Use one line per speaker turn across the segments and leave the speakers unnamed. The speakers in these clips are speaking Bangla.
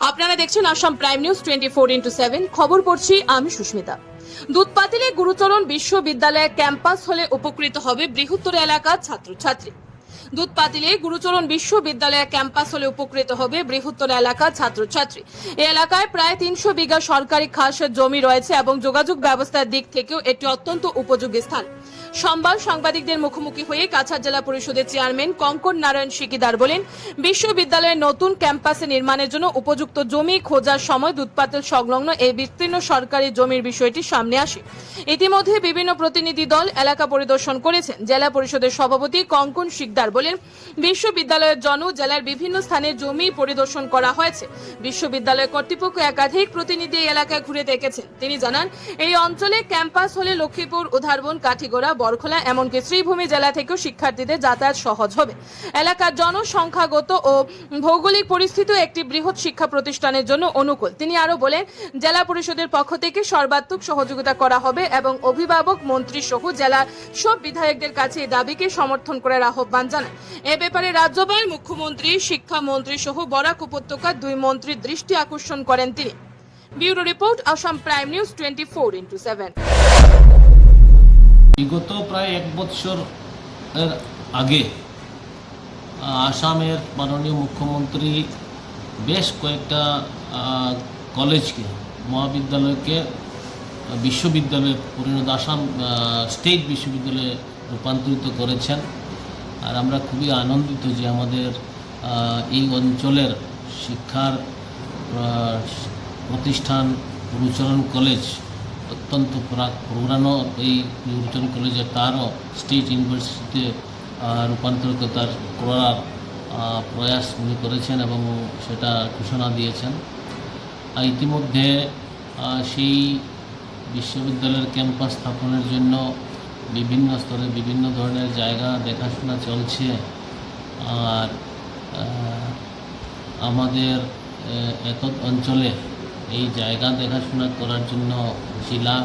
আপনারা দেখছেন আসাম প্রাইম নিউজ 24x7 খবর পড়ছি আমি সুস্মিতা। দুধপাতিলে গুরুচরণ বিশ্ববিদ্যালয়ের ক্যাম্পাস হলে উপকৃত হবে বৃহত্তর এলাকার ছাত্রছাত্রী। দুধপাতিলে গুরুচরণ বিশ্ববিদ্যালয়ের ক্যাম্পাস হলে উপকৃত হবে বৃহত্তর এলাকার ছাত্রছাত্রী। এই এলাকায় প্রায় 300 বিঘা সরকারি খাসের জমি রয়েছে এবং যোগাযোগ ব্যবস্থার দিক থেকেও এটি অত্যন্ত উপযোগী স্থান। সোমবার সাংবাদিকদের মুখোমুখি হয়ে কাছাড় জেলা পরিষদের চেয়ারম্যান কঙ্কন নারায়ণ সিকিদার বলেন, বিশ্ববিদ্যালয়ের নতুন ক্যাম্পাসে নির্মাণের জন্য উপযুক্ত জমি খোঁজার সময় দুধপাতিল সংলগ্ন এই বিস্তীর্ণ সরকারি জমির বিষয়টি সামনে আসে। ইতিমধ্যে বিভিন্ন প্রতিনিধি দল এলাকা পরিদর্শন করেছেন। জেলা পরিষদের সভাপতি কঙ্কন সিকদার বলেন, বিশ্ববিদ্যালয়ের জন্য জেলার বিভিন্ন স্থানে জমি পরিদর্শন করা হয়েছে। বিশ্ববিদ্যালয় কর্তৃপক্ষ একাধিক প্রতিনিধি এই এলাকায় ঘুরে দেখেছেন। তিনি জানান, এই অঞ্চলে ক্যাম্পাস হলে লক্ষ্মীপুর, উধারবন, কাঠিগড়া, বরখোলা এমনকি শ্রীভূমি জেলা থেকেও শিক্ষার্থীদের যাতায়াত সহজ হবে। এলাকার জনসংখ্যাগত ও ভৌগোলিক পরিস্থিতিও একটি বৃহৎ শিক্ষা প্রতিষ্ঠানের জন্য অনুকূল। তিনি আরো বলেন, জেলা পরিষদের পক্ষ থেকে সর্বাত্মক সহযোগিতা করা হবে এবং অভিভাবক, মন্ত্রী সহ জেলার সব বিধায়কদের কাছে এই দাবিকে সমর্থন করার আহ্বান জানান। এ ব্যাপারে রাজ্যপাল, মুখ্যমন্ত্রী, শিক্ষামন্ত্রী সহ বরাক উপত্যকার 2 মন্ত্রীর দৃষ্টি আকর্ষণ করেন তিনি। Bureau report, Assam prime news 24x7।
বিগত প্রায় 1 বছর এর আগে আসামের মাননীয় মুখ্যমন্ত্রী বেশ কয়েকটা কলেজকে, মহাবিদ্যালয়কে বিশ্ববিদ্যালয়ে পরিণত, আসাম স্টেট বিশ্ববিদ্যালয়ে রূপান্তরিত করেছেন। আর আমরা খুবই আনন্দিত যে আমাদের এই অঞ্চলের শিক্ষার প্রতিষ্ঠান গুরুচরণ কলেজ অত্যন্ত পুরানো, এই গুরুচরণ কলেজে তারও স্টেট ইউনিভার্সিটিতে রূপান্তরিত করার প্রয়াস উনি করেছেন এবং সেটা ঘোষণা দিয়েছেন। ইতিমধ্যে সেই বিশ্ববিদ্যালয়ের ক্যাম্পাস স্থাপনের জন্য বিভিন্ন স্তরে বিভিন্ন ধরনের জায়গা দেখাশোনা চলছে। আর আমাদের এত অঞ্চলে এই জায়গা দেখাশোনা করার জন্য জেলা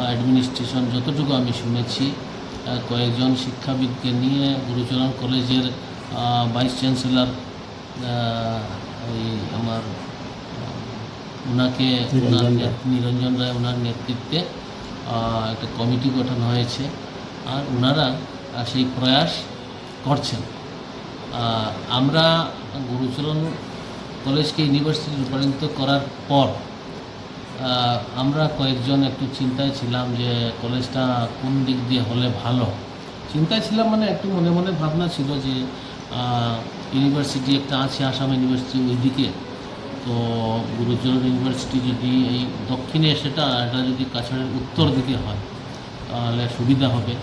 অ্যাডমিনিস্ট্রেশন, যতটুকু আমি শুনেছি, কয়েকজন শিক্ষাবিদকে নিয়ে গুরুচরণ কলেজের ভাইস চ্যান্সেলর আমার ওনাকে নিরঞ্জন রায়, ওনার নেতৃত্বে একটা কমিটি গঠন হয়েছে। আর ওনারা সেই প্রয়াস করছেন। আমরা গুরুচরণ কলেজকে ইউনিভার্সিটি রূপান্তরিত করার পর আমরা কয়েকজন একটু চিন্তায় ছিলাম যে কলেজটা কোন দিক দিয়ে হলে ভালো। চিন্তায় ছিলাম মানে একটু মনে মনে ভাবনা ছিল যে ইউনিভার্সিটি একটা আছে, আসাম ইউনিভার্সিটি ওইদিকে, তো গুরুচরণ ইউনিভার্সিটি যদি এই দক্ষিণে এটা যদি কাছাড়ের উত্তর দিকে হয় তাহলে সুবিধা হবে।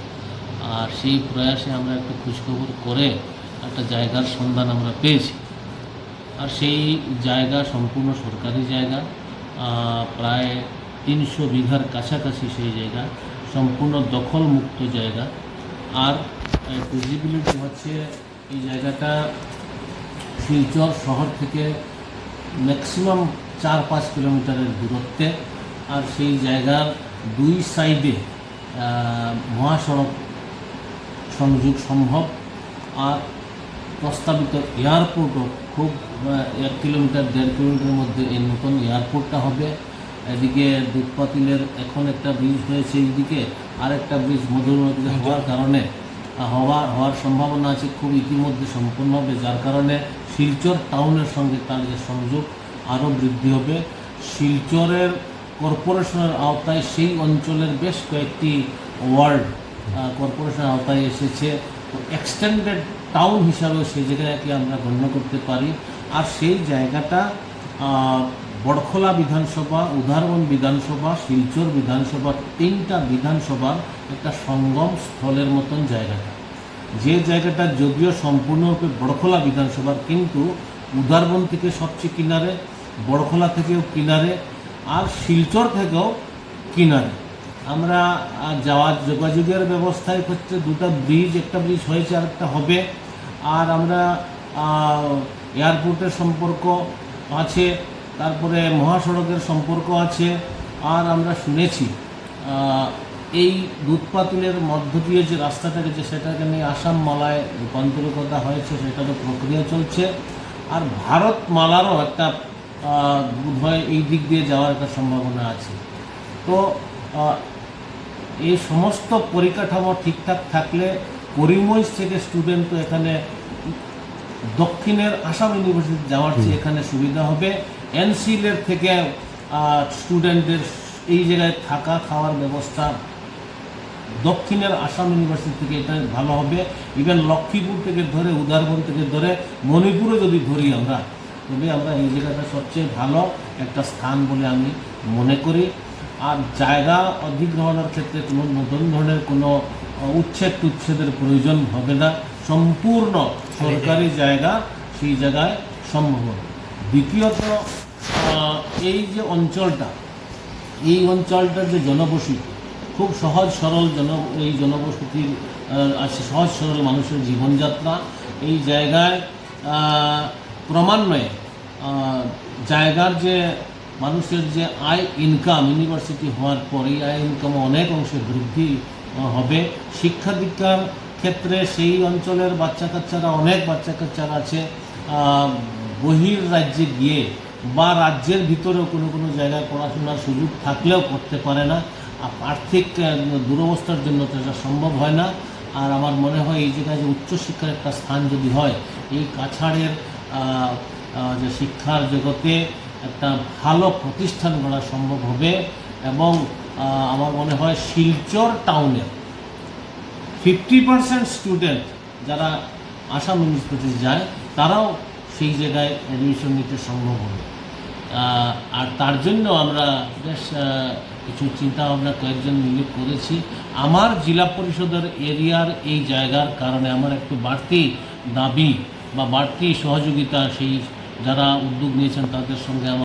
আর সেই প্রয়াসে আমরা একটু খোঁজখবর করে একটা জায়গার সন্ধান আমরা পেয়েছি। আর সেই জায়গা সম্পূর্ণ সরকারি জায়গা, প্রায় 300 বিঘার কাছাকাছি সেই জায়গা, সম্পূর্ণ দখলমুক্ত জায়গা। আর ভিজিবিলিটি হচ্ছে এই জায়গাটা শিলচর শহর থেকে ম্যাক্সিমাম 4-5 কিলোমিটারের দূরত্বে। আর সেই জায়গার 2 সাইডে মহাসড়ক সংযোগ সম্ভব। আর প্রস্তাবিত এয়ারপোর্টও খুব 1 কিলোমিটার 1.5 কিলোমিটারের মধ্যে এই নতুন এয়ারপোর্টটা হবে। এদিকে দুধপাতিলের এখন একটা ব্রিজ হয়েছে, এইদিকে আরেকটা ব্রিজ মধুর নদীতে হওয়ার কারণে হওয়ার সম্ভাবনা আছে, খুব ইতিমধ্যে সম্পূর্ণ হবে। যার কারণে শিলচর টাউনের সঙ্গে তার যে সংযোগ আরও বৃদ্ধি হবে। শিলচরের কর্পোরেশনের আওতায় সেই অঞ্চলের বেশ কয়েকটি ওয়ার্ড কর্পোরেশনের আওতায় এসেছে। এক্সটেন্ডেড টাউন হিসাবেও সেই জায়গাকে আমরা গণ্য করতে পারি। আর সেই জায়গাটা বরখোলা বিধানসভা, উধারবন বিধানসভা, শিলচর বিধানসভা, 3টা বিধানসভার একটা সঙ্গম স্থলের মতন জায়গাটা। যে জায়গাটা যদিও সম্পূর্ণরূপে বরখোলা বিধানসভার, কিন্তু উধারবন থেকে সবচেয়ে কিনারে, বরখোলা থেকেও কিনারে, আর শিলচর থেকেও কিনারে। আমরা যাওয়ার যোগাযোগের ব্যবস্থায় হচ্ছে 2টা ব্রিজ, একটা ব্রিজ হয়েছে আর একটা হবে। আর আমরা এয়ারপোর্টের সম্পর্ক আছে, তারপরে মহাসড়কের সম্পর্ক আছে। আর আমরা শুনেছি এই দুধপাতিলের মধ্য দিয়ে যে রাস্তাটা গেছে সেটাকে নিয়ে আসাম মালায় রূপান্তরিত করা হয়েছে, সেটা তো প্রক্রিয়া চলছে। আর ভারত মালারও একটা বোধহয় এই দিক দিয়ে যাওয়ার একটা সম্ভাবনা আছে। তো এই সমস্ত পরিকাঠামো ঠিকঠাক থাকলে করিমগঞ্জ থেকে স্টুডেন্ট তো এখানে দক্ষিণের আসাম ইউনিভার্সিটি যাওয়ার চেয়ে এখানে সুবিধা হবে। এনসিএলের থেকে স্টুডেন্টদের এই জায়গায় থাকা খাওয়ার ব্যবস্থা দক্ষিণের আসাম ইউনিভার্সিটি থেকে এটা ভালো হবে। ইভেন লক্ষ্মীপুর থেকে ধরে উদারবন থেকে ধরে মণিপুরে যদি ধরি আমরা, তবে আমরা এই জায়গাটা সবচেয়ে ভালো একটা স্থান বলে আমি মনে করি। আর জায়গা অধিগ্রহণের ক্ষেত্রে কোনো নতুন ধরনের কোনো উচ্ছেদের প্রয়োজন হবে না, সম্পূর্ণ সরকারি জায়গা সেই জায়গায় সম্ভব হবে। দ্বিতীয়ত এই যে অঞ্চলটা, এই অঞ্চলটার যে জনবসতি খুব সহজ সরল এই জনবসতির আছে, সহজ সরল মানুষের জীবনযাত্রা এই জায়গায় ক্রমান্বয়ে জায়গার যে মানুষের যে আয় ইনকাম ইউনিভার্সিটি হওয়ার পর এই আয় ইনকাম অনেক অংশে বৃদ্ধি হবে। শিক্ষা দীক্ষার ক্ষেত্রে সেই অঞ্চলের বাচ্চা কাচ্চারা, অনেক বাচ্চা কাচ্চারা আছে বহির রাজ্যে গিয়ে বা রাজ্যের ভিতরেও কোনো কোনো জায়গায় পড়াশোনার সুযোগ থাকলেও করতে পারে না, আর্থিক দুরবস্থার জন্য তো এটা সম্ভব হয় না। আর আমার মনে হয় এই জায়গায় যে উচ্চশিক্ষার একটা স্থান যদি হয়, এই কাছাড়ের যে শিক্ষার জগতে একটা ভালো প্রতিষ্ঠান গড়া সম্ভব হবে। এবং আমার মনে হয় শিলচর টাউনের 50% স্টুডেন্ট যারা আসাম ইউনিভার্সিটি যায় তারাও সেই জায়গায় অ্যাডমিশন নিতে সম্ভব হবে। আর তার জন্য আমরা বেশ কিছু চিন্তা ভাবনা কয়েকজন মিলে করেছি। আমার জেলা পরিষদের এরিয়ার এই জায়গার কারণে আমার একটু বাড়তি দাবি বা বাড়তি সহযোগিতা সেই যারা উদ্যোগ নিয়েছেন তাদের সঙ্গে আমার